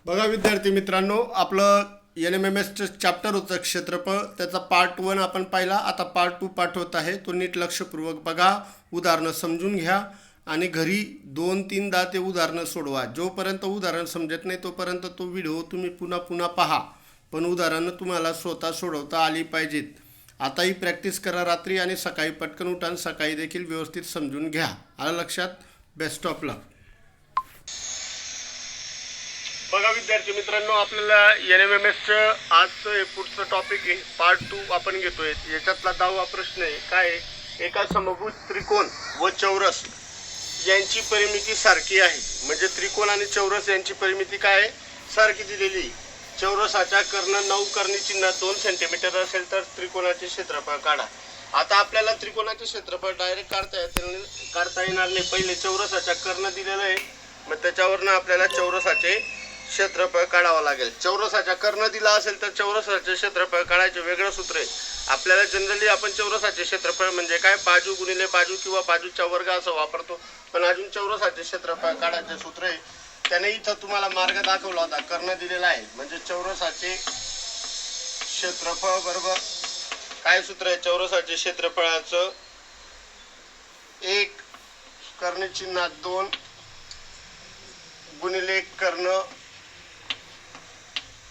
बघा विद्यार्थी मित्रांनो, आपलं NMMS चॅप्टर होतं क्षेत्रफळ, त्याचा पार्ट 1 आपण पाहिला. आता पार्ट 2 पाठवत आहे. तो नीट लक्षपूर्वक बघा, उदाहरणं समजून घ्या आणि घरी 2-3दा ते उदाहरणं सोडवा. जोपर्यंत उदाहरण समजत नाही तोपर्यंत तो व्हिडिओ तुम्ही पुन्हा पुन्हा पहा, पण उदाहरणं तुम्हाला स्वतः सोडवता आली पाहिजेत. आताही प्रॅक्टिस करा रात्री आणि सकाळी पटकन उठा आणि सकाळी देखील व्यवस्थित समजून घ्या. आलं लक्षात? बेस्ट ऑफ लक. बघा विद्यार्थी मित्रांनो, आपल्याला NMMSचं आजचं हे पुढचं टॉपिक आहे, पार्ट 2 आपण घेतोय. याच्यातला 10वा प्रश्न आहे. काय आहे? एका समभुज त्रिकोण व चौरस यांची परिमिती सारखी आहे. म्हणजे त्रिकोण आणि चौरस यांची परिमिती काय आहे? सारखी दिलेली. चौरसाच्या कर्ण 9 कर्णी चिन्ह 2 सेंटीमीटर असेल तर त्रिकोणाचे क्षेत्रफळ काढा. आता आपल्याला त्रिकोणाचे क्षेत्रफळ डायरेक्ट काढता येणार नाही. पहिले चौरसाच्या कर्ण दिलेलं आहे, मग त्याच्यावरनं आपल्याला चौरसाचे क्षेत्रफळ काढावं लागेल. चौरसाच्या कर्ण दिला असेल तर चौरसाचे क्षेत्रफळ काढायचे वेगळं सूत्र आहे. आपल्याला जनरली आपण चौरसाचे क्षेत्रफळ म्हणजे काय, बाजू गुणिले बाजू किंवा बाजूचा वर्ग असं वापरतो. पण अजून चौरसाचे क्षेत्रफळ काढायचे सूत्र आहे. त्याने इथं तुम्हाला मार्ग दाखवला होता, कर्ण दिलेला आहे. म्हणजे चौरसाचे क्षेत्रफळ बरोबर काय सूत्र आहे? चौरसाचे क्षेत्रफळाचं 1 कर्ण चिन्हात 2 गुणिले कर्ण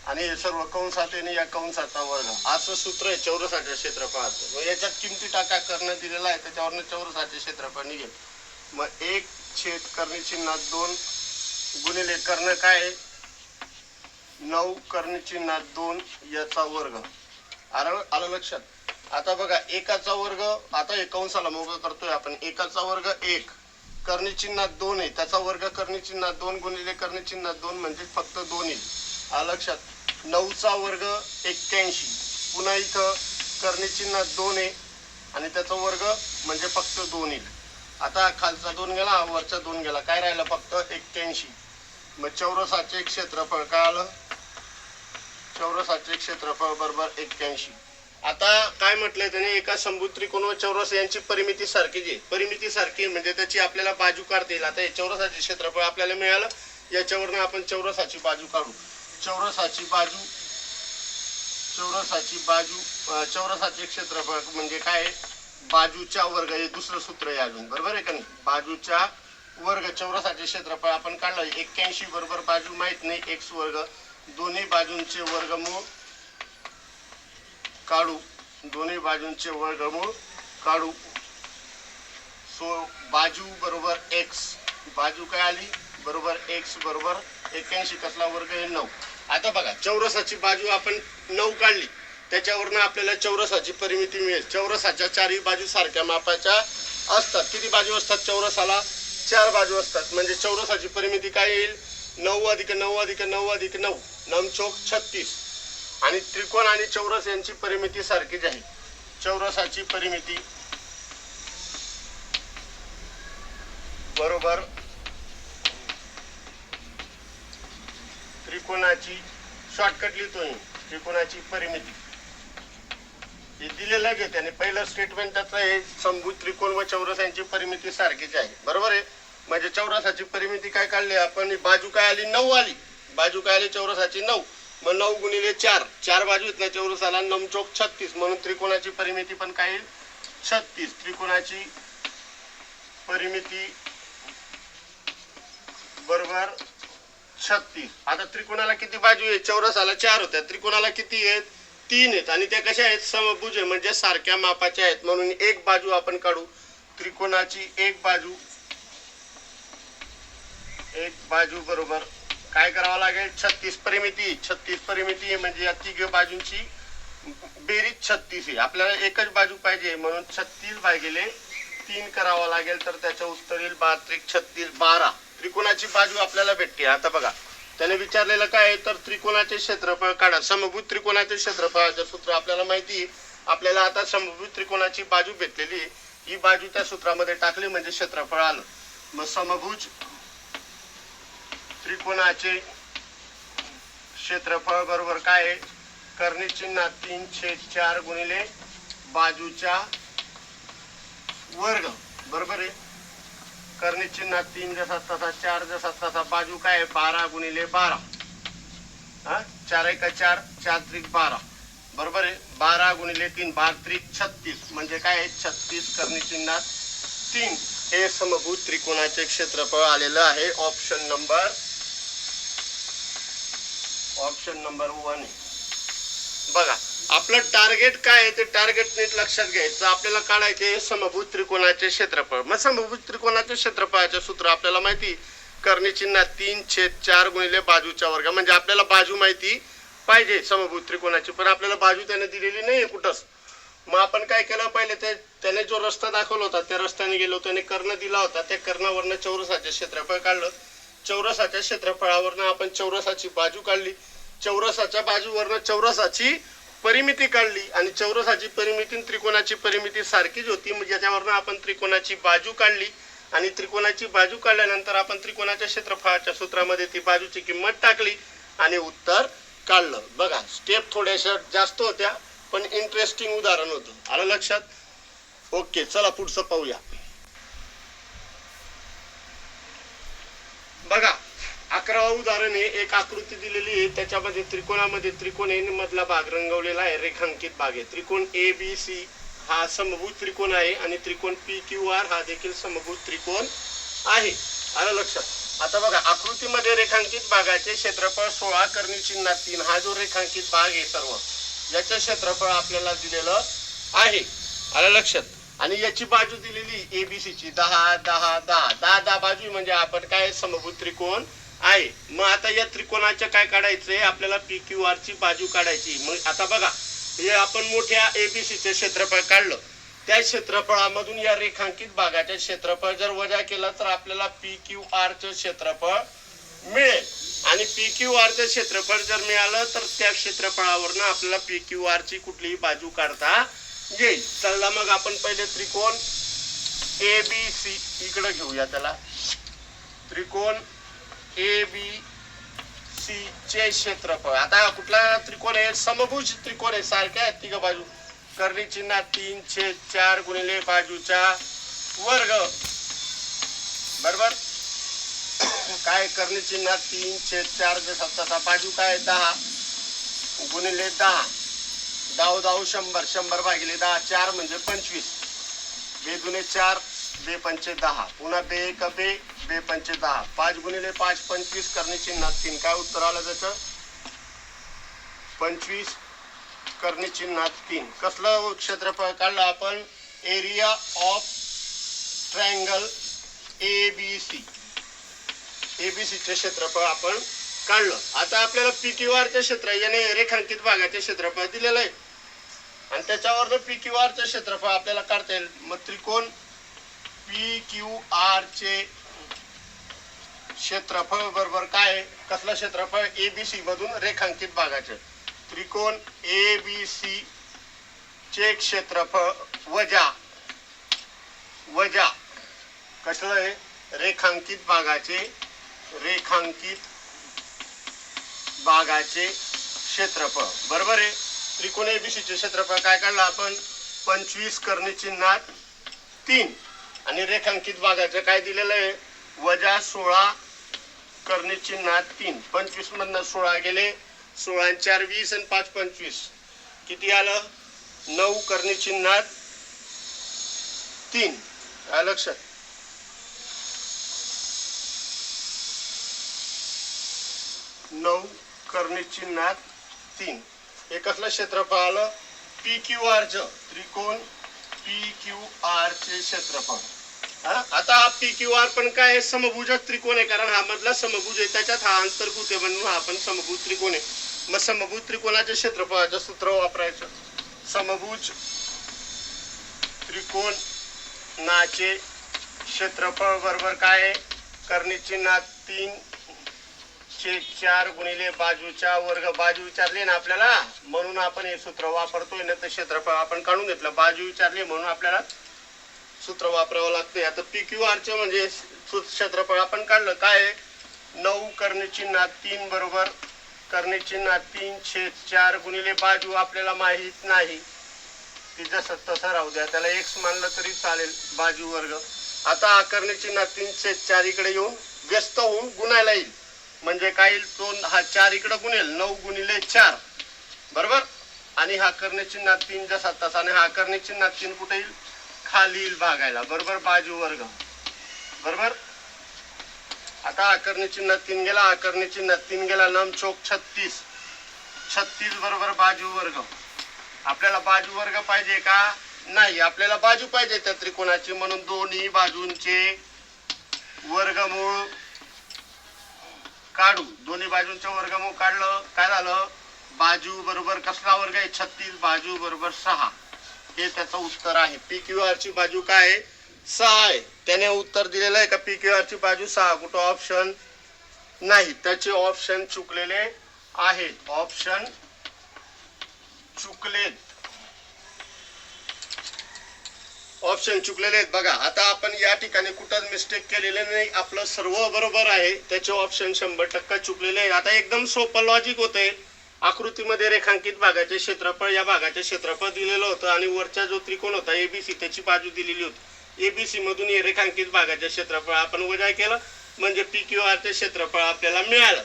आणि हे सर्व कंसात आणि या कंसाचा वर्ग असं सूत्र आहे चौरसाच्या क्षेत्रफळाचं. मग याच्यात किमती टाका, कर्ण दिलेला आहे त्याच्यावरनं चौरसाचे क्षेत्रफळ निघेल. मग 1 छेद कर्ण चिन्हात 2 गुणिले कर्ण काय 9 कर्ण चिन्हात 2 याचा वर्ग. आलं लक्षात? आता बघा, एकाचा वर्ग, आता हे कंसाला मोकळं करतोय आपण. एकाचा वर्ग 1 कर्ण चिन्हात 2 आहे, त्याचा वर्ग कर्ण चिन्हात 2 गुणिले कर्ण चिन्हात 2 म्हणजे फक्त 2 येईल. आलं लक्षात? 9चा वर्ग 81, पुन्हा इथं कर्ण चिन्हात 2 आहे आणि त्याचा वर्ग म्हणजे फक्त 2 येईल. आता खालचा 2 गेला, वरचा 2 गेला, काय राहिलं? फक्त 81. मग चौरसाचे क्षेत्रफळ काय आलं? चौरसाचे क्षेत्रफळ बरोबर 81. आता काय म्हटलंय त्याने? एका समभुज त्रिकोण व चौरस यांची परिमिती सारखी आहे. परिमिती सारखी म्हणजे त्याची आपल्याला बाजू काढता येईल. आता हे चौरसाचे क्षेत्रफळ आपल्याला मिळालं, याच्यावरनं आपण चौरसाची बाजू काढू. चौरसाचे क्षेत्रफळ म्हणजे काय? बाजूच्या वर्ग. हे दुसरं सूत्र आहे अजून, बरोबर आहे का नाही? बाजूच्या वर्ग. चौरसाचे क्षेत्रफळ आपण काढलं 81 बरोबर बाजू माहित नाही, x वर्ग. दोन्ही बाजूंचे वर्गमूळ काढू. दोन्ही बाजूंचे वर्गमूळ काढू. सो बाजू बरोबर x. बाजू काय आली? बरोबर x बरोबर 81. कसला वर्ग आहे? 9. आता बघा, चौरसाची बाजू आपण 9 काढली, त्याच्यावरनं आपल्याला चौरसाची परिमिती मिळेल. चौरसाच्या चारही बाजू सारख्या मापाच्या असतात. किती बाजू असतात चौरसाला? 4 बाजू असतात. म्हणजे चौरसाची परिमिती काय येईल? 9 अधिक 9 अधिक 9 अधिक 9 9 36. आणि त्रिकोण आणि चौरस यांची परिमिती सारखीच आहे. चौरसाची परिमिती बरोबर त्रिकोणाची, शॉर्टकट लिहितोय, त्रिकोणाची परिमिती. हे दिलेलं आहे त्याने पहिलं स्टेटमेंट त्याचं हे, समभुज त्रिकोण व चौरस यांची परिमिती सारखीच आहे. बरोबर आहे? म्हणजे चौरसाची परिमिती काय काढली आपण? बाजू काय आली? 9 आली. बाजू काय आली चौरसाची? 9. मग 9 गुणिले 4, 4 बाजू आहेत ना चौरसाला, 9 चौक 36. म्हणून त्रिकोणाची परिमिती पण काय येईल? 36. त्रिकोणाची परिमिती बरोबर 36. आता त्रिकोणाला किती बाजू आहेत? चौरसाला 4 होत्या, त्रिकोणाला किती आहेत? 3 आहेत. आणि त्या कशा आहेत? समभुज आहे, म्हणजे सारख्या मापाच्या आहेत. म्हणून एक बाजू आपण काढू. त्रिकोणाची एक बाजू बरोबर काय करावं लागेल? 36 परिमिती. 36 परिमिती म्हणजे या तिघ बाजूंची बेरीज 36 आहे. आपल्याला एकच बाजू पाहिजे म्हणून 36/3 करावा लागेल. तर त्याचं उत्तर येईल 12 12. त्रिकोणाची बाजू आपल्याला भेटते. आता बघा, त्याने विचारलेलं काय आहे? तर त्रिकोणाचे क्षेत्रफळ काढा. समभुज त्रिकोणाचे क्षेत्रफळाचं सूत्र आपल्याला माहिती आहे. आपल्याला आता समभुज त्रिकोणाची बाजू भेटलेली, ही बाजू त्या सूत्रामध्ये टाकली म्हणजे क्षेत्रफळ आलं. मग समभुज त्रिकोणाचे क्षेत्रफळ बरोबर काय आहे? कर्ण चिन्हात 3/4 गुणिले बाजूच्या वर्ग. बरोबर आहे? कर्ण चिन्हात 3 जसा तसा 4 जसा तसा, बाजू काय 12 गुणिले 12. हा 4 एका 4, 4 त्रिक 12, बरोबर आहे. 12 गुणिले 3, 12 त्रिक 36, म्हणजे काय आहे 36 करणी चिन्हात 3 हे समभुज त्रिकोणाचे क्षेत्रफळ आलेलं आहे. Option number 1. बघा, आपलं टार्गेट काय आहे ते टार्गेट नीट लक्षात घ्यायचं. आपल्याला काढायचे समभुज त्रिकोणाचे क्षेत्रफळ. मग समभुज त्रिकोणाचे क्षेत्रफळाचे सूत्र आपल्याला माहिती, करणी चिन्हात 3/4 गुणिले बाजूच्या वर्ग. म्हणजे आपल्याला बाजू माहिती पाहिजे समभुज त्रिकोणाची, पण आपल्याला बाजू त्याने दिलेली नाहीये कुठंच. मग आपण काय केलं, पहिले त्याने जो रस्ता दाखवला होता त्या रस्त्याने गेलो, त्याने कर्ण दिला होता, त्या कर्णावरनं चौरसाचे क्षेत्रफळ काढलं. चौरसाच्या क्षेत्रफळावरनं आपण चौरसाची बाजू काढली. चौरसाच्या बाजूवरनं चौरसाची परिमिती काढली आणि चौरसाची परिमिती त्रिकोणाची परिमिती सारखीच होती. म्हणजे याच्यावरनं आपण त्रिकोणाची बाजू काढली आणि त्रिकोणाची बाजू काढल्यानंतर आपण त्रिकोणाच्या क्षेत्रफळाच्या सूत्रामध्ये ती बाजूची किंमत टाकली आणि उत्तर काढलं. बघा, स्टेप थोड्याशा जास्त होत्या पण इंटरेस्टिंग उदाहरण होतं. आलं लक्षात? ओके, चला पुढचं पाहूया. बघा, 11वा उदाहरण आहे. एक आकृती दिलेली आहे, त्याच्यामध्ये त्रिकोणामध्ये त्रिकोण ए मधला भाग रंगवलेला आहे, रेखांकित भाग आहे. त्रिकोण ABC हा समभुज त्रिकोण आहे आणि त्रिकोण PQR हा देखील समभुज त्रिकोण आहे. आलं लक्षात? आता बघा, आकृतीमध्ये रेखांकित भागाचे क्षेत्रफळ 16 करणी चिन्हात 3 हा जो रेखांकित भाग आहे सर्व, याचं क्षेत्रफळ आपल्याला दिलेलं आहे. आलं लक्षात? आणि याची बाजू दिलेली ABC ची 10 10 10 10 10 बाजू, म्हणजे आपण काय समभुज त्रिकोण आहे. मग आता या त्रिकोणाच्या काय काढायचंय आपल्याला, PQR ची बाजू काढायची. मग आता बघा, हे आपण मोठ्या ABC चे क्षेत्रफळ काढलं, त्या क्षेत्रफळामधून या रेखांकित भागाचे क्षेत्रफळ जर वजा केलं तर आपल्याला PQR चे क्षेत्रफळ मिळेल. आणि PQR चे क्षेत्रफळ जर मिळालं तर त्या क्षेत्रफळावरनं आपल्याला PQR ची कुठलीही बाजू काढता येईल. चला मग आपण पहिले त्रिकोण ABC इकडे घेऊया. त्याला त्रिकोण ABC चे क्षेत्रफळ. आता कुठला त्रिकोण आहे? समभुज त्रिकोण आहे, सारख्या आहेत तिघ बाजू. करणी चिन्हात 3/4 गुणिले बाजूचा वर्ग, बरोबर. काय करणी चिन्हात 3/4 जसा बाजू काय 10 गुणिले 10, 10 10 100, 100 भागिले 10, 4 म्हणजे 25, 2 दुणे 4, 2 पंचे 10, पुन्हा 2 1 2, 2 पंचे 10, 5 गुणिले 5 25, करणी चिन्हात 3. काय उत्तर आलं त्याचं? 25 करणी चिन्हात 3. कसलं क्षेत्रफळ काढलं आपण? Area of triangle ABC. ABC चे क्षेत्रफळ आपण काढलं. आता आपल्याला PQR चे क्षेत्र, याने रेखांकित भागाचे क्षेत्रफळ दिलेलं आहे आणि त्याच्यावर PQR चे क्षेत्रफळ आपल्याला काढता येईल. मग त्रिकोण PQR चे क्षेत्रफळ बरोबर काय? कसलं क्षेत्रफळ? ABC मधून रेखांकित भागाचे. त्रिकोण ABC चे क्षेत्रफळ वजा कसलं आहे? रेखांकित भागाचे क्षेत्रफळ, बरोबर आहे. त्रिकोण ABC चे क्षेत्रफळ काय काढलं आपण? 25 करणी चिन्हात 3 आणि रेखांकित भागाचं काय दिलेलं आहे? वजा 16 करणी चिन्हात 3. 25 मधनं 16 गेले, 16 आणि 4 20 आणि 5 25, किती आलं? 9 करणी चिन्हात 3. काय लक्षात? करणी चिन्हात 3. हे कसलं क्षेत्रफळ आलं? PQR चं. त्रिकोण PQR चे क्षेत्रफळ. आता हा PQR पण काय? समभुज त्रिकोण आहे, कारण हा मधला समभुज आहे, त्याच्यात हा अंतर्भूत आहे म्हणून हा पण समभुज त्रिकोण आहे. मग समभुज त्रिकोणाच्या क्षेत्रफळाचं सूत्र वापरायचं. समभुज त्रिकोणाचे क्षेत्रफळ बरोबर काय आहे? करणी चिन्हात 3/4 गुणिले बाजूचा वर्ग. बाजू विचारली ना आपल्याला म्हणून आपण हे सूत्र वापरतोय, ना तर क्षेत्रफळ आपण काढून घेतलं. बाजू विचारली म्हणून आपल्याला सूत्र वापरावं लागते. आता PQR चे म्हणजे क्षेत्रफळ आपण काढलं. काय? 9 करणी चिन्हात 3 बरोबर करणी चिन्हात 3/4 गुणिले बाजू आपल्याला माहित नाही, ती जसं तसं राहू द्या, त्याला x मानलं तरी चालेल, बाजू वर्ग. आता करणी चिन्हात 3/4 इकडे येऊन व्यस्त होऊन गुणायला येईल. म्हणजे काय येईल, दोन हा 4 इकडं गुणेल 9 गुणिले 4 बरोबर. आणि हा करणे चिन्हात 3 जसा तसा, आणि हा करणे चिन्हात 3 कुठे येईल, खाली येईल भागायला बरोबर, बाजू वर्ग बरोबर. आता आकरणे चिन्हात 3 गेला, आकरणे चिन्हात 3 गेला, नम चौक 36, 36 बरोबर बाजू वर्ग. आपल्याला बाजू वर्ग पाहिजे का, नाही, आपल्याला बाजू पाहिजे त्या त्रिकोणाची, म्हणून दोन्ही बाजूंचे वर्गमूळ काढू. दोन्ही बाजूंचे वर्गमूळ काढलं, काय झालं, बाजू बरोबर कसला वर्ग आहे, 36, बाजू बरोबर 6. हे त्याचं उत्तर आहे. पी क्यू आर ची बाजू काय आहे, 6 आहे. त्याने उत्तर दिलेलं आहे का पी क्यू आर ची बाजू 6, कुठं ऑप्शन नाही, त्याचे ऑप्शन चुकलेले आहेत, ऑप्शन चुकलेत, ऑप्शन चुकलेले आहेत. बघा आता आपण या ठिकाणी कुठंच मिस्टेक केलेले नाही, आपलं सर्व बरोबर आहे, त्याचे ऑप्शन 100% चुकलेले आहे. आता एकदम सोपं लॉजिक होतंय. आकृतीमध्ये रेखांकित भागाचे क्षेत्रफळ, या भागाचे क्षेत्रफळ दिलेलं होतं, आणि वरचा जो त्रिकोण होता एबीसी त्याची बाजू दिलेली होती. एबीसी मधून रेखांकित भागाचे क्षेत्रफळ आपण वजा केलं, म्हणजे पी क्यू आर चे क्षेत्रफळ आपल्याला मिळालं.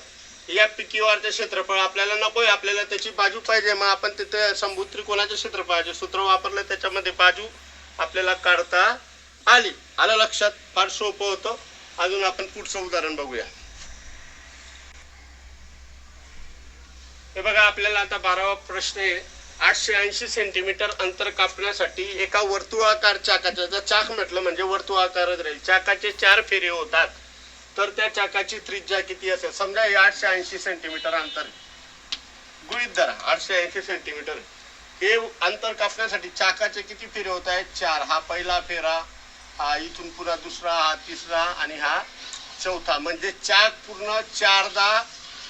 या पी क्यू आर चे क्षेत्रफळ आपल्याला नकोय, आपल्याला त्याची बाजू पाहिजे. मग आपण तिथे समभुज त्रिकोणाच्या क्षेत्रफळाचे सूत्र वापरलं, त्याच्यामध्ये बाजू आपल्याला काढता आली. आलं लक्षात, फार सोपं होतं. अजून आपण पुढचं उदाहरण बघूया. हे बघा, आपल्याला आता 12वा प्रश्न आहे. 880 सेंटीमीटर अंतर कापण्यासाठी एका वर्तुळाकार चाकाचा, जर चाक म्हटलं म्हणजे वर्तुळाकारच राहील, चाकाचे 4 फेरे होतात, तर त्या चाकाची त्रिज्या किती असेल. समजा हे 880 सेंटीमीटर अंतर गृहीत धरा, 880 सेंटीमीटर. हे अंतर कापण्यासाठी चाकाचे किती फेरे होत आहेत, 4. हा पहिला फेरा, हा इथून पुन्हा दुसरा, हा तिसरा, आणि हा चौथा. म्हणजे चाक पूर्ण 4दा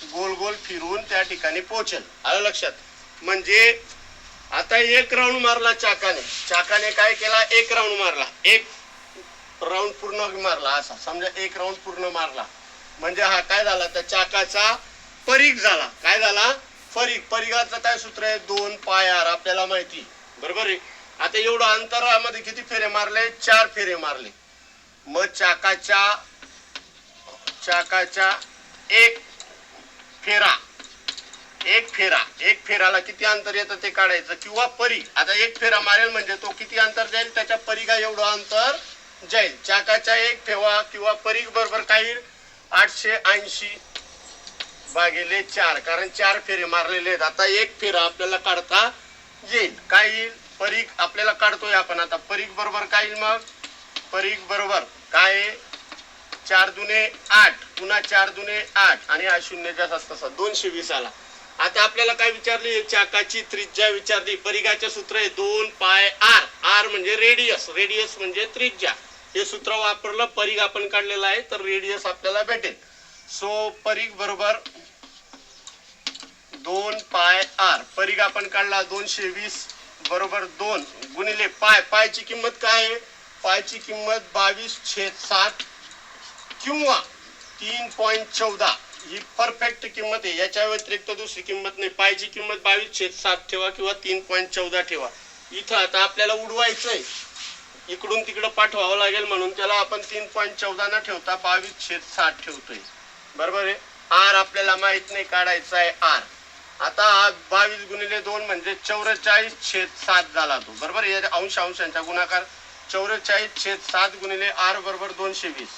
गोल गोल फिरून त्या ठिकाणी पोहोचेल. आलं लक्षात. म्हणजे आता 1 राऊंड मारला चाकाने काय केला, 1 राऊंड मारला, 1 राऊंड पूर्ण मारला, असा समजा 1 राऊंड पूर्ण मारला, म्हणजे हा काय झाला, त्या चाकाचा परीघ झाला. काय झाला, परिघाचं काय सूत्र आहे, 2 पाय आर, आपल्याला माहिती बरोबर आहे. आता एवढं अंतरामध्ये किती फेरे मारले, 4 फेरे मारले. मग चाकाच्या एक फेराला किती अंतर येतं ते काढायचं, किंवा परीघ. आता 1 फेरा मारेल म्हणजे तो किती अंतर जाईल, त्याच्या परिघा एवढं अंतर जाईल. चाकाच्या 1 फेरा किंवा परीघ बरोबर काय, 880 भागिले 4, कारण 4 फेरे मारलेले आहेत. आता 1 फेरा आपल्याला काढता येईल. काय येईल, परीघ आपल्याला काढतोय आपण. आता परीघ बरोबर काय येईल, मग परीघ बरोबर काय, 4 दुने 8, पुन्हा 4 दुने 8, आणि हा 0 जसा तसा 220 आला. आता आपल्याला काय विचारली, चाकाची त्रिज्या विचारली. परिघाचे सूत्र आहे 2 पाय आर, आर म्हणजे रेडियस, रेडियस म्हणजे त्रिज्या. हे सूत्र वापरलं, परीघ आपण काढलेला आहे, तर रेडियस आपल्याला भेटेल. सो परीघ बरोबर 2 पाय आर, परीघ आपण काढला 220 बरोबर 2 गुणिले पाय, पायची किंमत काय आहे, पायची किंमत 22/7 किंवा 3.14, ही परफेक्ट किंमत आहे. याच्या व्यतिरिक्त दुसरी किंमत नाही. पायची किंमत 22/7 ठेवा किंवा 3.14 ठेवा. इथं आता आपल्याला उडवायचंय, इकडून तिकडं पाठवावं लागेल, म्हणून त्याला आपण 3.14 न ठेवता 22/7 ठेवतोय बरोबर आहे. आर आपल्याला माहित नाही, काढायचा आहे आर. आता 22 गुणिले 2 म्हणजे 44/7 झाला तो बरोबर. या अंशांचा गुणाकार 44/7 गुणिले आर बरोबर 220.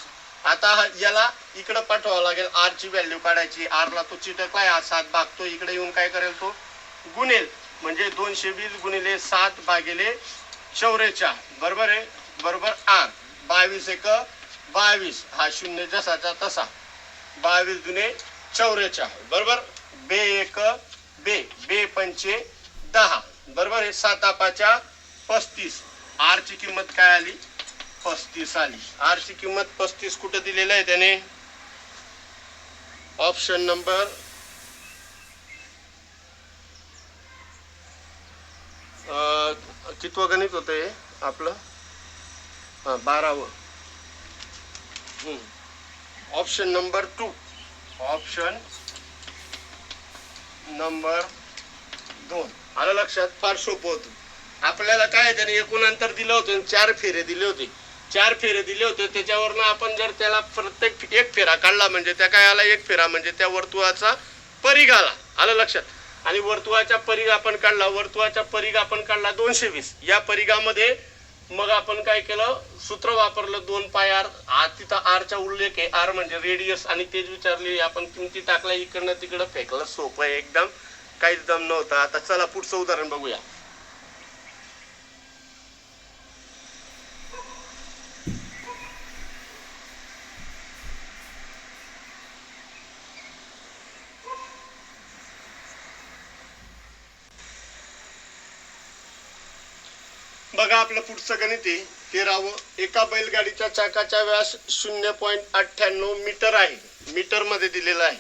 आता याला इकडे पाठवावं लागेल, आर ची व्हॅल्यू काढायची. आर ला तो चिटकलाय, 7 भागतो, इकडे येऊन काय करेल, तो गुणेल, म्हणजे 220 गुणिले 7 भागिले 44 बरोबर आहे, बरोबर आर. 22 एक 22, हा 0 जसाचा तसा, 22 दुने 44 बरोबर. बे एक बे पंचे 10 बरोबर आहे. 7 5 35, आर ची किंमत काय आली, 35 आली. आर ची किंमत 35 कुठे दिलेलं आहे त्याने, ऑप्शन नंबर कितवं गणित होतंय आपलं, 12वं. Option number 2, option number 2. आलं लक्षात, फार सोपं होतं. आपल्याला काय त्याने एकूण अंतर दिलं होतं, 4 फेरे दिले होते. 4 फेरे दिले होते, त्याच्यावरनं आपण जर त्याला प्रत्येक एक फेरा काढला म्हणजे त्या काय आला, एक फेरा म्हणजे त्या वर्तुळाचा परिघ आला. आलं लक्षात. आणि वर्तुळाचा परिघ आपण काढला, वर्तुळाचा परिघ आपण काढला 220. या परिघामध्ये मग आपण काय केलं, सूत्र वापरलं 2 पाय आर. तिथं आरचा उल्लेख आहे, आर म्हणजे रेडियस, आणि तेच विचारले आपण किमती टाकल्या, इकडनं तिकडं फेकलं. सोपं आहे एकदम, काहीच दम नव्हता. आता चला पुढचं उदाहरण बघूया. बघा आपलं पुढचं गणित आहे 13वं. एका बैलगाडीच्या चाकाचा व्यास 0.98 मीटर आहे, मीटर मध्ये दिलेला आहे,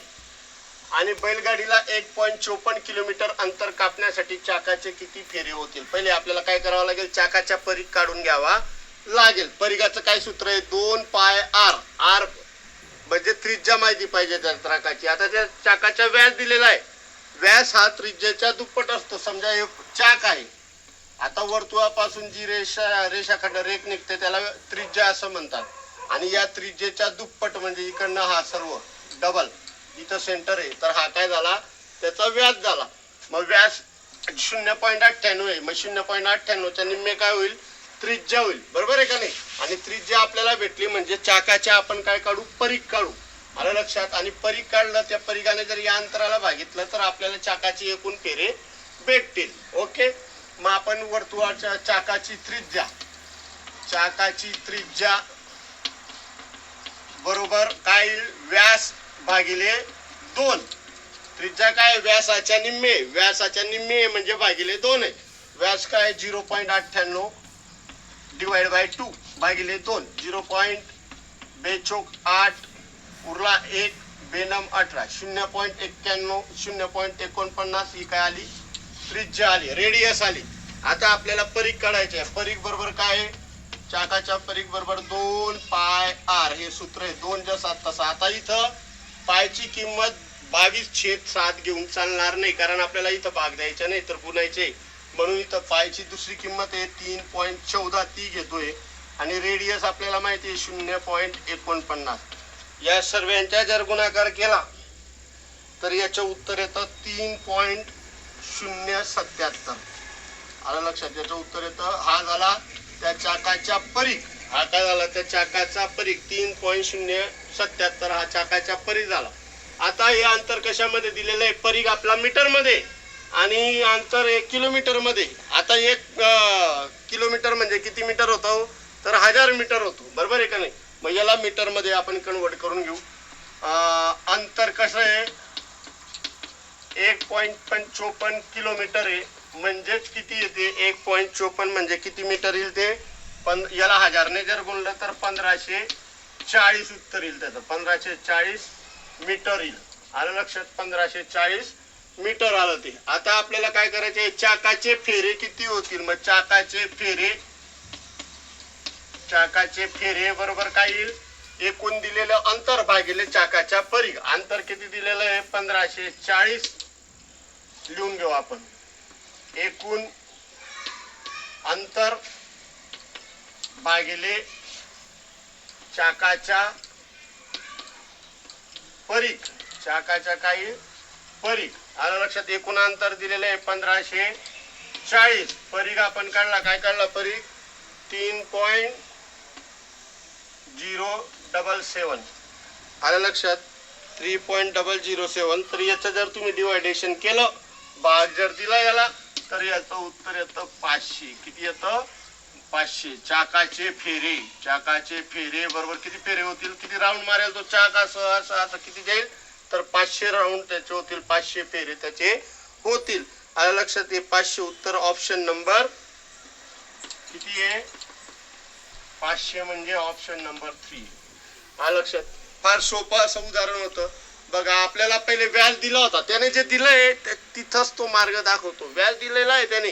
आणि बैलगाडीला 1.54 किलोमीटर अंतर कापण्यासाठी चाकाचे किती फेरे होतील. पहिले आपल्याला काय करावं लागेल, चाकाचा परिघ काढून घ्यावा लागेल. परिघाचं काय सूत्र आहे, 2 पाय आर. आर म्हणजे त्रिज्या माहिती पाहिजे त्या चाकाची. आता त्या चाकाचा व्यास दिलेला आहे, व्यास हा त्रिज्याच्या दुप्पट असतो. समजा हे चाक आहे, आता वर्तुळापासून जी रेषाखंड रेख निघते त्याला त्रिज्या असं म्हणतात, आणि या त्रिज्येच्या दुप्पट म्हणजे इकडनं हा सर्व डबल, इथं सेंटर आहे, तर हा काय झाला, त्याचा व्यास झाला. मग व्यास 0.98 आहे, मग 0.98 च्या निम्मे काय होईल, त्रिज्या होईल. बरोबर आहे का नाही. आणि त्रिज्या आपल्याला भेटली म्हणजे चाकाच्या आपण काय काढू, परिघ काढू. आलं लक्षात. आणि परिघ काढलं, त्या परिघाने जर या अंतराला भागितलं तर आपल्याला चाकाची एकूण फेरे भेटतील. ओके. मग आपण वर्तुळाच्या चाकाची त्रिज्या बरोबर काय, व्यास भागिले 2. त्रिज्या काय, व्यासाच्या निम्मे, व्यासाच्या निम्मे म्हणजे भागिले 2 आहे. व्यास काय 0.98 डिवाइड बाय 2 भागिले 2. 0.42 उरला 1 बेनम 18. 0.91 0.49 ही काय आली, त्रिज्या आली, रेडियस आली. आता आपल्याला परिघ काढायचे आहे. परिघ बरोबर काय, चाकाच्या परिघ बरोबर 2 पाय आर, हे सूत्र आहे. 2 जसा तसा. आता इथं पायची किंमत 22/7 घेऊन चालणार नाही, कारण आपल्याला इथं भाग द्यायचा नाही तर गुणायचे, म्हणून इथं पायची दुसरी किंमत आहे 3.14 ती घेतोय. आणि रेडियस आपल्याला माहिती आहे 0.49. या सर्वांचा जर गुणाकार केला तर याचं उत्तर येतं 3.077. आलं लक्षात. याचं उत्तर येतं, हा झाला त्या चाकाच्या परिघ. हा काय झाला, त्या चाकाचा परिघ 3.077 हा चाकाचा परिघ झाला. आता हे अंतर कशामध्ये दिलेलं आहे, परिघ आपला मीटर मध्ये आणि अंतर 1 किलोमीटर मध्ये. आता 1 किलोमीटर म्हणजे किती मीटर होतो, तर 1000 मीटर होतो. बरोबर आहे का नाही. मग याला मीटर मध्ये आपण कन्वर्ट करून घेऊ. अंतर कसं आहे, 1.55 किलोमीटर आहे, म्हणजेच किती येते, 1.54 म्हणजे किती मीटर येईल ते, याला 1000 ने जर गुणलं तर 1540 उत्तर येईल त्याचं. 1540 मीटर येईल. आलं लक्षात. 1540 मीटर आलं ते. आता आपल्याला काय करायचे, चाकाचे फेरे किती होतील. मग चाकाचे फेरे बरोबर काय येईल, एकूण दिलेलं अंतर भागिले चाकाच्या परिघ. अंतर किती दिलेलं आहे, 1540 लिहून घेऊ आपण. एकूण अंतर भागिले चाकाच्या परिघ, चाकाच्या काही परिघ. आलं लक्षात. एकूण अंतर दिलेलं आहे 1540. परिघ आपण काढला, काय काढला परिघ, 3.077. आलं लक्षात. 3.007. तर याचं जर तुम्ही डिवायडेशन केलं, भाग जर दिला याला, तर याचं उत्तर येतं 500. किती येतं, 500. चाकाचे फेरे बरोबर किती फेरे होतील, किती राऊंड मारेल तो चाक, असं किती जाईल, तर 500 राऊंड त्याचे होतील, 500 फेरे त्याचे होतील. आलं लक्षात. हे 500 उत्तर ऑप्शन नंबर किती आहे, 500 म्हणजे ऑप्शन नंबर 3. आलं लक्षात. फार सोपं असं उदाहरण होतं. बघा आपल्याला पहिले व्यास दिला होता, त्याने जे दिलंय तिथंच तो मार्ग दाखवतो. व्यास दिलेला आहे त्याने,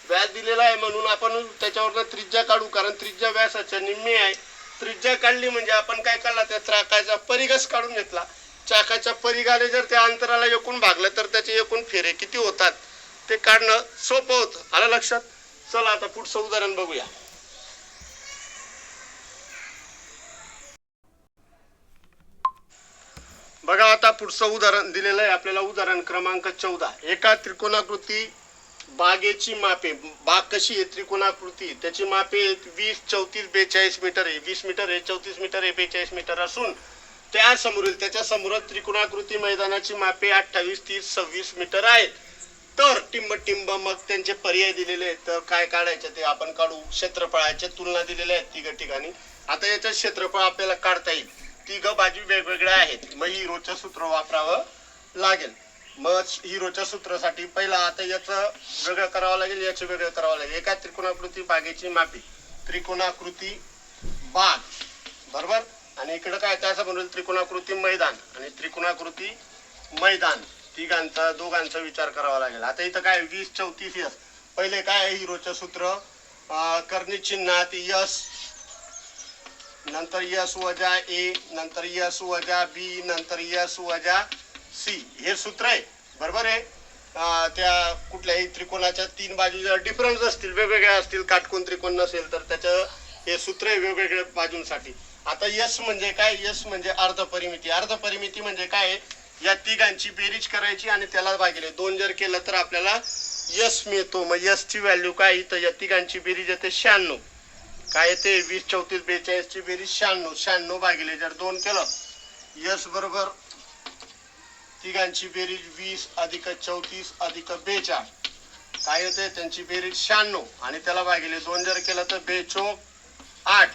व्यास दिलेला आहे म्हणून आपण त्याच्यावरनं त्रिज्या काढू, कारण त्रिज्या व्यासाच्या निम्मे आहे. त्रिज्या काढली म्हणजे आपण काय काढला, त्या चाकाचा परिघच काढून घेतला. चाकाच्या परिघाने जर त्या अंतराला एकूण भागलं तर त्याचे एकूण फेरे किती होतात ते काढणं सोपं होतं. आलं लक्षात. चला आता पुढचं उदाहरण बघूया. बघा आता पुढचं उदाहरण दिलेलं आहे आपल्याला, उदाहरण क्रमांक 14. एका त्रिकोणाकृती बागेची मापे, बाग कशी आहे त्रिकोणाकृती, त्याची मापे 20, 34, 42 मीटर आहे. 20 मीटर आहे, 34 मीटर आहे, 42 मीटर असून त्याच्या समोर त्रिकोणाकृती मैदानाची मापे 28, 30, 26 मीटर आहेत. तर टिंब मग त्यांचे पर्याय दिलेले आहेत. तर काय काढायचे ते आपण काढू. क्षेत्रफळाच्या तुलना दिलेल्या आहेत तिघ ठिकाणी. आता याचं क्षेत्रफळ आपल्याला काढता येईल. तिघ बाजू वेगवेगळ्या आहेत. मग हिरोचं सूत्र वापरावं लागेल. मग हिरोच्या सूत्रासाठी पहिला आता याचं वेगळं करावं लागेल, याचं वेगळं करावं लागेल. एका त्रिकोणाकृती बागेची मापी, त्रिकोणाकृती बाग बरोबर, आणि इकडे काय त्याचं म्हणून त्रिकोणाकृती मैदान आणि त्रिकोणाकृती मैदान, दोघांचा विचार करावा लागेल. आता इथं काय 20, 34 यस. पहिले काय हिरोचं सूत्र, करणी चिन्हात यस, नंतर यस वजा ए, नंतर यस वजा बी, नंतर यस वजा सी, हे सूत्र आहे बरोबर आहे. त्या कुठल्याही त्रिकोणाच्या तीन बाजू जर डिफरन्स असतील, वेगवेगळ्या असतील, काटकोन त्रिकोण नसेल तर त्याचं हे सूत्र आहे वेगवेगळ्या बाजूंसाठी. आता यस म्हणजे काय, यस म्हणजे अर्धपरिमिती. अर्धपरिमिती म्हणजे काय, या तिघांची बेरीज करायची आणि त्याला भागिले 2 जर केलं तर आपल्याला यस मिळतो. मग यस ची व्हॅल्यू काय, इथं या तिघांची बेरीज येते 96. काय येते 20, 34, 42 ची बेरीज 96. 96 भागिले जर 2 केलं, यस बरोबर तिघांची बेरीज 20 अधिक 34 अधिक 42, काय येते त्यांची बेरीज 96 आणि त्याला भागिले 2 जर केलं तर बेचोक 8,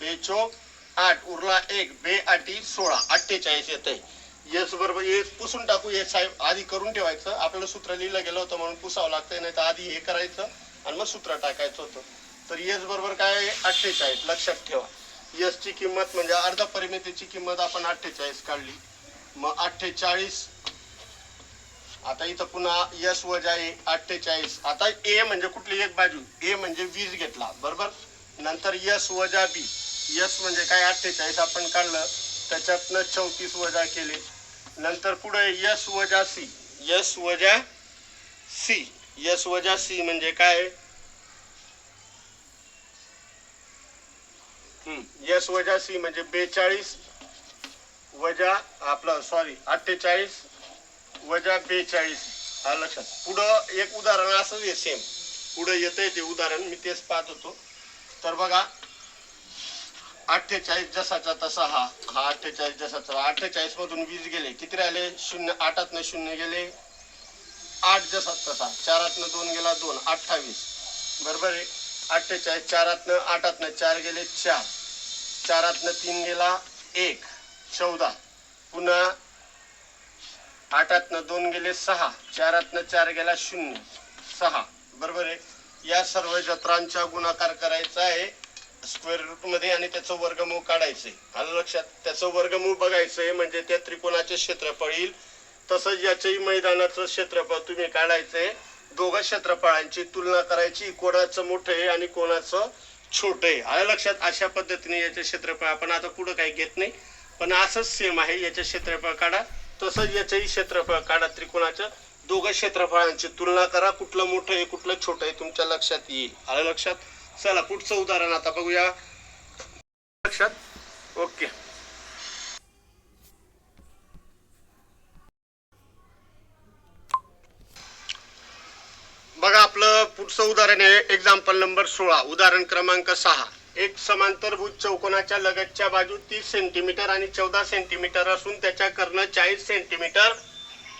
बेचोक 8 उरला 1, बे 8 16, 48 येते. यस बरोबर, हे पुसून टाकू. हे साहेब आधी करून ठेवायचं, आपल्याला सूत्र लिहिलं गेलं होतं म्हणून पुसावं लागतंय, नाही तर आधी हे करायचं आणि मग सूत्र टाकायचं होतं. तर यस बरोबर काय 48 लक्षात ठेवा. यस ची किंमत म्हणजे अर्ध परिमितीची किंमत आपण 48 काढली. मग 48, आता इथं पुन्हा यस वजा ए 48. आता ए म्हणजे कुठली एक बाजू, ए म्हणजे 20 घेतला बरोबर. नंतर यस वजा बी, यस म्हणजे काय 48 आपण काढलं, त्याच्यातनं 34 वजा केले. नंतर पुढे यस वजा सी, यस वजा सी, यस वजा सी म्हणजे काय, यस वजा सी म्हणजे 42 वजा आपलं 48 वजा 42, हा लक्षात. पुढं एक उदाहरण असं आहे सेम, पुढे येतंय ते उदाहरण, मी तेच पाहत होतो. तर बघा 48 जसाचा तसा हा 48 जसाचा. 48 मधून 20 गेले, किती राहिले 0, 8तनं 0 गेले 8 जसा तसा. 4तनं 2 गेला 2, 28 बरोबर आहे. 48 4तनं 8तनं 4 गेले 4, 4तनं 3 गेला 1, 14. पुन्हा 8तनं 2 गेले 6, 4तनं 4 गेला 0, 6 बरोबर आहे. या सर्व जत्रांचा गुणाकार करायचा आहे स्क्वेअर रूट मध्ये आणि त्याचं वर्गमूळ काढायचंय. आलं लक्षात. त्याचं वर्गमूळ बघायचंय म्हणजे त्या त्रिकोणाचे क्षेत्रफळ येईल. तसंच याच्याही मैदानाचं क्षेत्रफळ तुम्ही काढायचंय. दोघं क्षेत्रफळांची तुलना करायची, कोणाचं मोठं आहे आणि कोणाचं छोटं आहे. आलं लक्षात. अशा पद्धतीने याचे क्षेत्रफळ आपण आता पुढे काही घेत नाही, पण असंच सेम आहे. याचे क्षेत्रफळ काढा, तसंच याचंही क्षेत्रफळ काढा त्रिकोणाचं. दोघं क्षेत्रफळांची तुलना करा, कुठलं मोठं आहे कुठलं छोटं आहे तुमच्या लक्षात येईल. आलं लक्षात. चला पुढचं उदाहरण आता बघूया. लक्षात. ओके. बघा आपलं पुढचं उदाहरण आहे एक्झाम्पल नंबर 16. उदाहरण क्रमांक 6. एक समांतरभुज चौकोनाच्या लगतच्या बाजू 30 सेंटीमीटर आणि 14 सेंटीमीटर असून त्याच्या कर्ण 40 सेंटीमीटर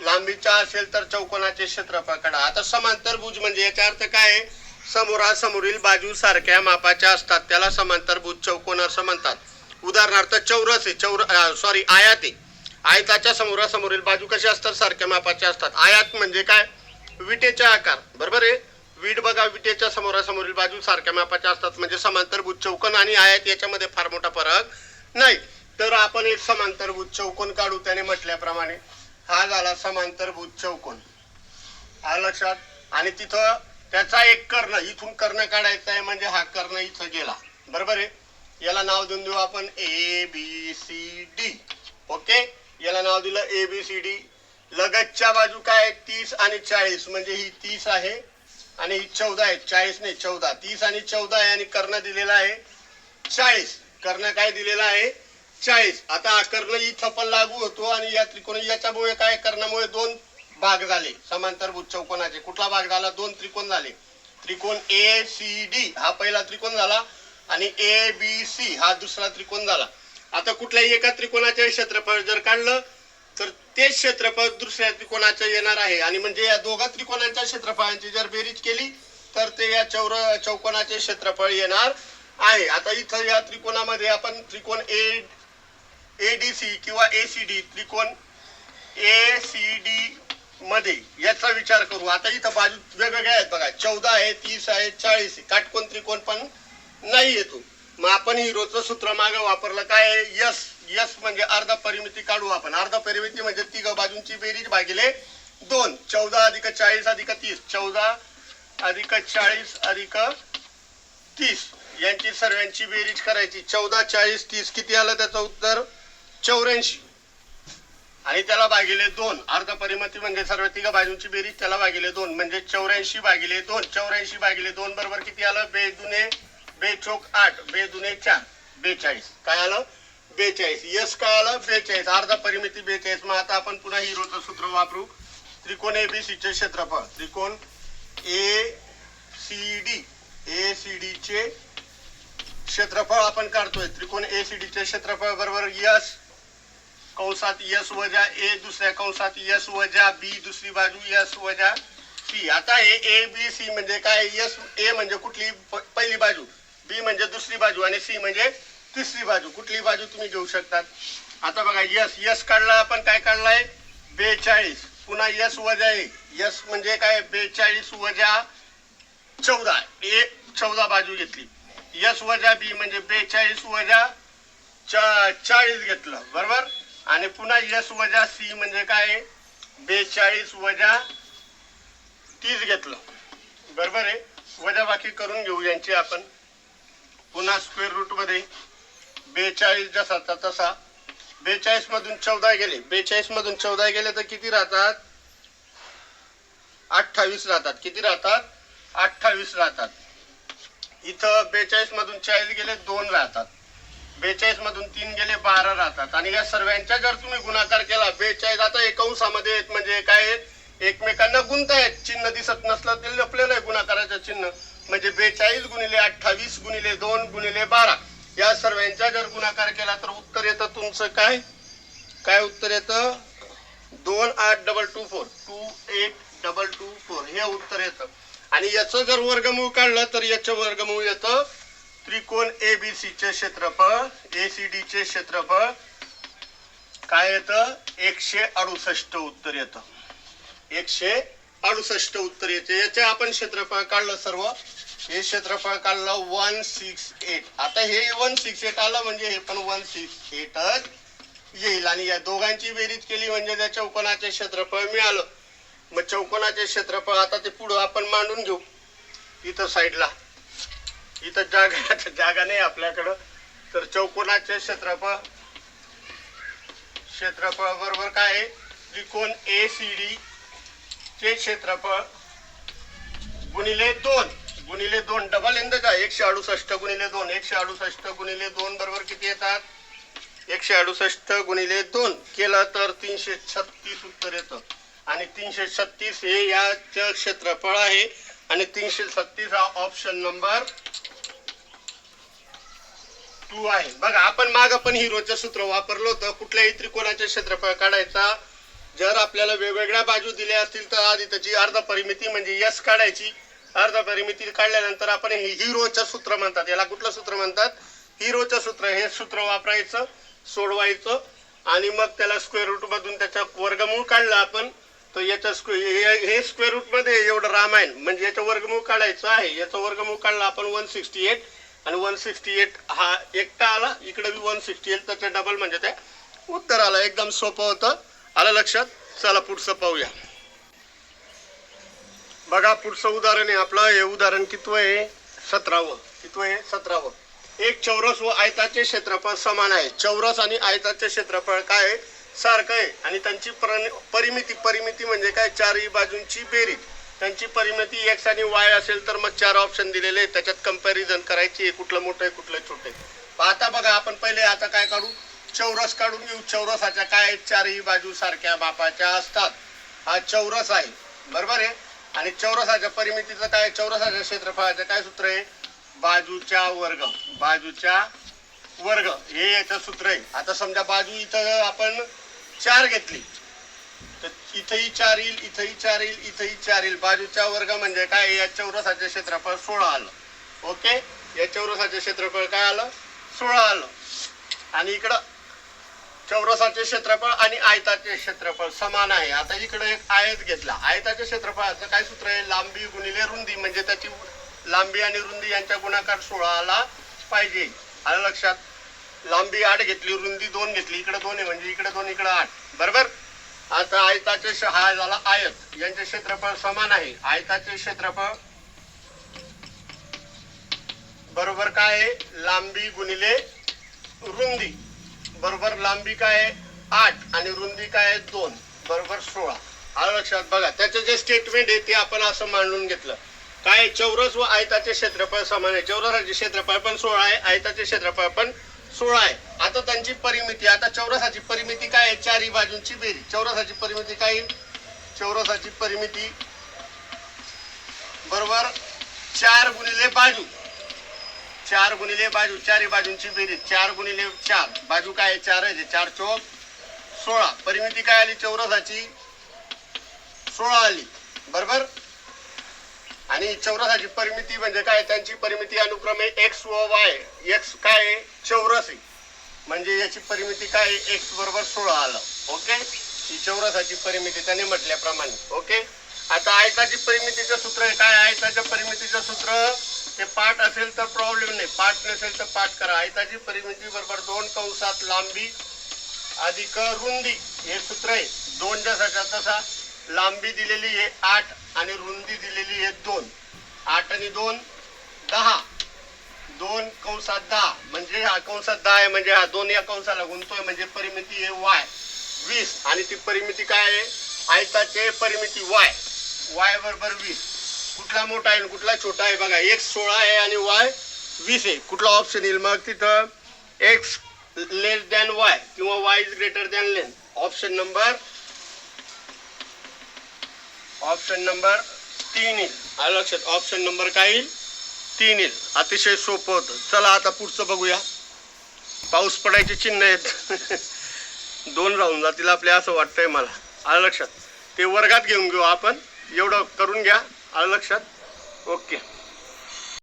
लांबीचा असेल तर चौकोनाचे क्षेत्रफळ काढा. आता समांतरभुज म्हणजे याचा अर्थ काय आहे, समोरासमोरील बाजू सारख्या मापाच्या असतात, त्याला समांतरभुज चौकोन असं म्हणतात. उदाहरणार्थ चौरस आहे, आयत आहे. आयताच्या समोरासमोरील बाजू कशा असतात, सारख्या मापाच्या असतात. आयत म्हणजे काय, विटेचा आकार बरोबर आहे. वीट बघा, विटेच्या समोरासमोरील बाजू सारख्या मापाच्या असतात म्हणजे समांतरभुज चौकोन आणि आयत याच्यामध्ये फार मोठा फरक नाही. तर आपण एक समांतरभुज चौकोन काढू. त्याने म्हटल्याप्रमाणे हा झाला समांतरभुज चौकोन. हा लक्षात. आणि तिथं त्याचा एक कर्ण, इथून कर्ण काढायचा आहे म्हणजे हा कर्ण इथं गेला बरोबर आहे. याला नाव देऊ आपण ABCD. ओके, याला नाव दिलं ABCD. लगतच्या बाजू काय 30 आणि 40 म्हणजे ही 30 आहे आणि ही 14 आहे. 40 नाही 14, 30 आणि 14 आहे आणि कर्ण दिलेला आहे 40. कर्ण काय दिलेला आहे 40. आता कर्ण इथं पण लागू होतो आणि या त्रिकोण याच्यामुळे काय कर्णामुळे दोन भाग झाले समांतरभुज चौकोनाचे. कुठला भाग झाला? दोन त्रिकोण झाले. त्रिकोण ए सी डी हा पहिला त्रिकोण झाला आणि ए बी सी हा दुसरा त्रिकोण झाला. आता कुठल्याही एका त्रिकोणाचे क्षेत्रफळ जर काढलं तर तेच क्षेत्रफळ दुसऱ्या त्रिकोणाचं येणार आहे आणि म्हणजे या दोघा त्रिकोणांच्या क्षेत्रफळांची जर बेरीज केली तर ते या चौकोनाचे क्षेत्रफळ येणार आहे. आता इथं या त्रिकोणामध्ये आपण त्रिकोण एडीसी किंवा एसीडी त्रिकोण एसीडी मध्ये याचा विचार करू. आता इथं बाजू वेगवेगळ्या आहेत बघा, 14 आहे, 30 आहे, 40 आहे. काटकोन त्रिकोण पण नाही येतो. मग आपण हिरोचं सूत्र मागे वापरलं काय? यस. यस म्हणजे अर्ध परिमिती काढू आपण. अर्ध परिमिती म्हणजे तिघ बाजूंची बेरीज भागिले 2. 14 अधिक 40 अधिक 30. 14 अधिक 40 अधिक 30 यांची सर्वांची बेरीज करायची. 14, 40, 30 किती आलं? त्याचं उत्तर 84 आणि त्याला भागिले 2. अर्ध परिमिती म्हणजे सर्व तिघ बाजूंची बेरीज, त्याला भागिले 2 म्हणजे 84 भागिले 2. 84 भागिले 2 बरोबर किती आलं? बे चौक 8, बे दुने 4, 42. काय आलं? 42. यस काय आलं? 42. अर्ध परिमिती 42. मग आता आपण पुन्हा हिरोचं सूत्र वापरू. त्रिकोण एबीसी चे क्षेत्रफळ, त्रिकोण एसीडी चे क्षेत्रफळ आपण काढतोय. त्रिकोण एसीडी चे क्षेत्रफळ बरोबर यस कंसात यस वजा ए, दुसऱ्या कंसात यस वजा बी, दुसरी बाजू यस वजा सी. आता हे ए बी सी म्हणजे काय? यस ए म्हणजे कुठली पहिली बाजू, बी म्हणजे दुसरी बाजू आणि सी म्हणजे तिसरी बाजू. कुठली बाजू तुम्ही घेऊ शकतात. आता बघा यस यस काढला आपण. काय काढलाय? 42. पुन्हा यस वजा ए, यस म्हणजे काय? 42 वजा 14, ए 14 बाजू घेतली. यस वजा बी म्हणजे 42 वजा 40 घेतलं बरोबर. आणि पुन्हा यस वजा सी म्हणजे काय? 42 वजा 30 घेतलं बरोबर आहे. वजा बाकी करून घेऊ यांची आपण. पुन्हा स्क्वेअर रूट मध्ये 42 जसाचा तसा. 42 मधून 14 गेले. 42 मधून 14 गेले तर किती राहतात? 28 राहतात. किती राहतात? 28 राहतात. इथं 42 मधून 40 गेले 2 राहतात. 42 मधून 3 गेले 12 राहतात. आणि या सर्वांच्या जर तुम्ही गुणाकार केला 42 आता एक कंसामध्ये आहेत म्हणजे काय आहेत? एकमेकांना गुणतायत. चिन्ह दिसत नसलं ते लपलेलं आहे गुणाकाराचं चिन्ह. म्हणजे 42 गुणिले 28 गुणिले 2 गुणिले 12 या सर्वांचा जर गुणाकार केला तर उत्तर येतं तुमचं काय? काय उत्तर येतं? 282224, 28224 हे उत्तर येतं. आणि याचं जर वर्गमूळ काढलं तर याचं वर्गमूळ येतं त्रिकोण एबीसी चे क्षेत्रफळ, एसीडी चे क्षेत्रफळ काय येतं? 168 उत्तर येतं. 168 उत्तर येते. याचे आपण क्षेत्रफळ काढलं सर्व. हे क्षेत्रफळ काढलं 168. आता हे 168 आलं म्हणजे हे पण 168च येईल. आणि या दोघांची बेरीज केली म्हणजे त्या चौकोनाचे क्षेत्रफळ मिळालं. मग चौकोनाचे क्षेत्रफळ आता ते पुढं आपण मांडून घेऊ. इथं साईडला इथं जागा नाही आपल्याकडं. तर चौकोनाचे क्षेत्रफळ बरोबर काय आहे? त्रिकोण एसीडी चे क्षेत्रफळ गुणिले 2 डबल इंदच आहे. 168 गुणिले 2, 168 गुणिले 2 बरोबर किती येतात? 168 गुणिले 2 केलं तर 336 उत्तर येतं. आणि 336 हे याचं क्षेत्रफळ आहे. आणि 336 हा ऑप्शन नंबर 2 आहे. बघा आपण माग पण हिरोचं सूत्र वापरलं होतं. कुठल्याही त्रिकोणाचे क्षेत्रफळ काढायचा जर आपल्याला वेगवेगळ्या बाजू दिल्या असतील तर आधी त्याची अर्ध परिमिती म्हणजे यस काढायची. अर्ध परिमिती काढल्यानंतर आपण हे हिरोचं सूत्र म्हणतात. याला कुठलं सूत्र म्हणतात? हिरोचं सूत्र. हे सूत्र वापरायचं, सोडवायचं आणि मग त्याला स्क्वेअर रूट मधून त्याचा वर्गमूळ काढला आपण तर याचा हे स्क्वेअर रूट मध्ये एवढं रामायण म्हणजे याचं वर्गमूळ काढायचं आहे. याचं वर्गमूळ काढला आपण 168 आणि 168 हा एकटा आला. इकडे बी 168 त्याचं डबल म्हणजे ते उत्तर आलं. एकदम सोपं होतं. आलं लक्षात? चला पुढचं पाहूया. बघा पुढचं उदाहरण आहे आपलं. हे उदाहरण कितवं आहे? 17वं. कितवं आहे? 17वं. एक चौरस व आयताचे क्षेत्रफळ समान आहे. चौरस आणि आयताचे क्षेत्रफळ काय आहे? सारखं आहे. आणि त्यांची परिमिती म्हणजे काय? चारही बाजूंची बेरीज. त्यांची परिमिती एक्स आणि वाय असेल तर मग 4 ऑप्शन दिलेले आहेत. त्याच्यात कंपॅरिझन करायची. कुठलं मोठं आहे कुठलं छोटं आहे. आता बघा आपण पहिले आता काय काढू? चौरस काढून घेऊ. चौरसाच्या काय चारही बाजू सारख्या मापाच्या असतात. हा चौरस आहे, बरोबर आहे. आणि चौरसाच्या परिमितीचं काय, चौरसाच्या क्षेत्रफळाचं काय सूत्र आहे, बाजूच्या वर्ग. बाजूच्या वर्ग हे याचं सूत्र आहे. आता समजा बाजू इथं आपण 4 घेतली तर इथंही 4 येईल, इथंही 4 येईल, इथंही 4 येईल. बाजूच्या वर्ग म्हणजे काय, या चौरसाचे क्षेत्रफळ 16 आलं. ओके, या चौरसाचे क्षेत्रफळ काय आलं, 16 आलं. आणि इकडं चौरसाचे क्षेत्रफळ आणि आयताचे क्षेत्रफळ समान आहे. आता इकडे एक आयत घेतला. आयताच्या क्षेत्रफळाचं काय सूत्र आहे, लांबी गुणिले रुंदी, म्हणजे त्याची लांबी आणि रुंदी यांचा गुणाकार 16 आला पाहिजे. आलं लक्षात. लांबी 8 घेतली, रुंदी 2 घेतली, इकडे 2 आहे म्हणजे इकडे 2 इकडे 8, बरोबर. आता आयताचे हा झाला आयत, यांचे क्षेत्रफळ समान आहे. आयताचे क्षेत्रफळ बरोबर काय आहे, लांबी गुणिले रुंदी, बरोबर लांबी काय आहे 8 आणि रुंदी काय आहे 2, बरोबर 16. आलं लक्षात. बघा त्याचं जे स्टेटमेंट आहे ते आपण असं मांडून घेतलं. काय, चौरस व आयताचे क्षेत्रफळ समान आहे. चौरसाचे क्षेत्रफळ पण 16 आहे, आयताचे क्षेत्रफळ पण 16 आहे. आता त्यांची परिमिती, आता चौरसाची परिमिती काय आहे, चारही बाजूंची बेरीज. चौरसाची परिमिती काय येईल, चौरसाची परिमिती बरोबर 4 गुणिले बाजू, 4 गुणिले बाजू, चारही बाजूंची बेरीज 4 गुणिले 4, बाजू काय आहे 4 आहे, 4 चौक 16. परिमिती काय आली चौरसाची 16 आली, बरोबर. आणि चौरसाची परिमिती म्हणजे काय, त्यांची परिमिती अनुक्रमे एक्स व वाय. एक्स काय आहे, चौरस आहे, म्हणजे याची परिमिती काय आहे, एक्स बरोबर 16 आलं. ओके, ही चौरसाची परिमिती त्याने म्हटल्याप्रमाणे. ओके, आता आयताची परिमितीचं सूत्र आहे. काय आयताच्या परिमितीचं सूत्र, ते पाठ असेल तर प्रॉब्लेम नाही, पाठ नसेल तर पाठ करा. आयताची परिमिती बरोबर 2 कंसात लांबी अधिक रुंदी, हे सूत्र आहे. 2 जसाच्या तसा, लांबी दिलेली आहे 8 आणि रुंदी दिलेली आहे 2. 8 आणि 2 10, 2 कंसात 10, म्हणजे हा कंसात 10 आहे, म्हणजे हा 2 या कंसाला गुणतोय, म्हणजे परिमिती आहे वाय 20. आणि ती परिमिती काय आहे, आयताचे परिमिती वाय, वाय बरोबर 20. कुठला मोठा आहे कुठला छोटा आहे, बघा एक्स 16 आहे आणि वाय 20 आहे. कुठला ऑप्शन येईल मग तिथं, एक्स लेस दॅन वाय किंवा Y is greater than lane. Option number 3 येईल. आलं लक्षात. ऑप्शन नंबर काय येईल, 3 येईल. अतिशय सोपं होतं. चला आता पुढचं बघूया. पाऊस पडायचे चिन्ह आहेत. 2 राहून जातील आपल्या असं वाटतंय मला. आलं लक्षात. ते वर्गात घेऊन घेऊ आपण, एवढं करून घ्या. आलं लक्षात. ओके.